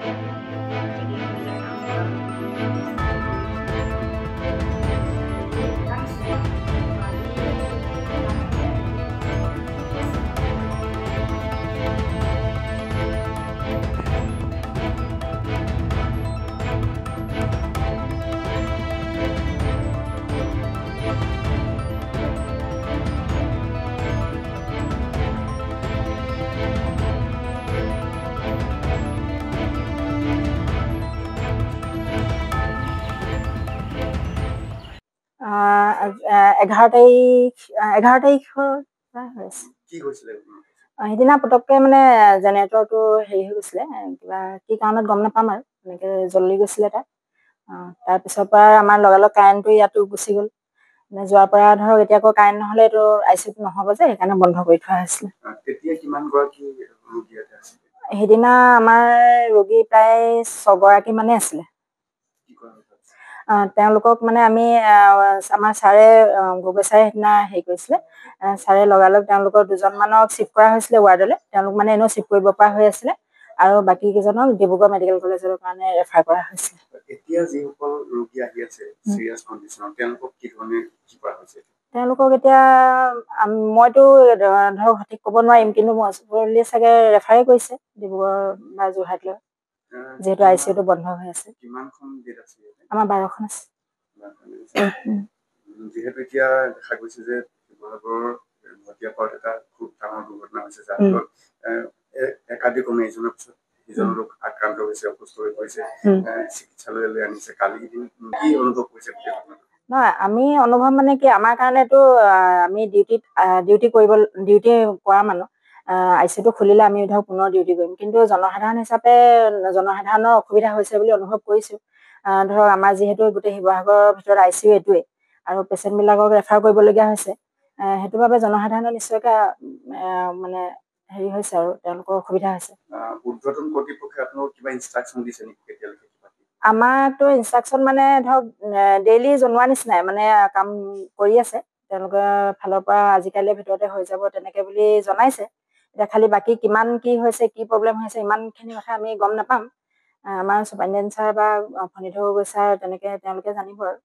jadi kerja kantor kan এঘাৰ তাৰিখৰ সেইদিনা পটককে মানে জেনেৰেটৰটো হেৰি হৈ গৈছিলে, কিবা কি কাৰণত গম নাপাম আৰু এনেকে জ্বলি গৈছিলে তাত। তাৰপিছৰ পৰা আমাৰ লগালগ কাৰেণ্টটো ইয়াতো গুচি গ'ল। মানে যোৱাৰ পৰা ধৰক এতিয়া আকৌ কাৰেণ্ট নহ'লে এইটো ICUত নহ'ব যে, সেইকাৰণে বন্ধ কৰি থোৱা হৈছিলে। সেইদিনা আমাৰ ৰোগী প্ৰায় 6গৰাকী মানে আছিলে। তেওঁলোকক মানে আমি আমাৰ ছাৰে গগৈ ছাৰে সেইদিনা হেৰি কৰিছিলে, ছাৰে লগালগ তেওঁলোকৰ 2জনমানক চিফ্ট কৰা হৈছিলে ৱাৰ্ডলৈ। তেওঁলোক মানে এনেও চিফ্ট কৰিব পৰা হৈ আছিলে, আৰু বাকী কেইজনক ডিব্ৰুগড় মেডিকেল কলেজৰ কাৰণে ৰেফাৰ কৰা হৈছিলে। এতিয়া যিসকল ৰোগী আহি আছে চিৰিয়াছ কণ্ডিশ্যনত, তেওঁলোকক কি ধৰণে কি কৰা হৈছে? তেওঁলোকক এতিয়া মইতো ধৰক সঠিক ক'ব নোৱাৰিম, কিন্তু মজবুৰলি চাগে ৰেফাৰে কৰিছে ডিব্ৰুগড় বা যোৰহাটলৈ, যিহেতু ICUটো বন্ধ হৈ আছে। কিমানখন বেড আছে? আমাৰ 12খন আছে। যিহেতু এতিয়া দেখা গৈছে যে শিৱসাগৰৰ ভটিয়াপাৰত এটা খুব ডাঙৰ দুৰ্ঘটনা হৈছে, যাৰ ফলত একাধিক এজনৰ পিছত সিজন লোক আক্ৰান্ত হৈছে, অসুস্থ হৈ পৰিছে, চিকিৎসালয়লৈ আনিছে। কালি কি অনুভৱ কৰিছে? নহয়, আমি অনুভৱ মানে কি, আমাৰ কাৰণেতো আমি ডিউটি কৰা মানুহ, ICUটো খুলিলে আমি ধৰক পুনৰ ডিউটি কৰিম, কিন্তু জনসাধাৰণ হিচাপে জনসাধাৰণৰ অসুবিধা হৈছে বুলি অনুভৱ কৰিছোঁ। ধৰক আমাৰ যিহেতু গোটেই শিৱসাগৰৰ ভিতৰত ICU এইটোৱেই, আৰু পেচেণ্টবিলাকক ৰেফাৰ কৰিবলগীয়া হৈছে, সেইটো বাবে জনসাধাৰণৰ নিশ্চয়কৈ মানে হেৰি হৈছে আৰু তেওঁলোকৰ অসুবিধা হৈছে। উৰ্ধ্বতন কৰ্তৃপক্ষই আপোনালোকক কিবা ইনষ্ট্ৰাকশ্যন দিছে নেকি কেতিয়ালৈকে? আমাকতো ইনষ্ট্ৰাকশ্যন মানে ধৰক ডেইলি জনোৱা নিচিনাই মানে কাম কৰি আছে তেওঁলোকৰ ফালৰ পৰা, আজিকালিৰ ভিতৰতে হৈ যাব তেনেকে বুলি জনাইছে। এতিয়া খালি বাকী কিমান কি হৈছে, কি প্ৰব্লেম হৈছে, ইমানখিনি কথা আমি গম নাপাম। আমাৰ ছুপাৰিনটেণ্ডেণ্ট ছাৰ বা ফণীধৰ গগৈ ছাৰ তেনেকে তেওঁলোকে জানিব আৰু।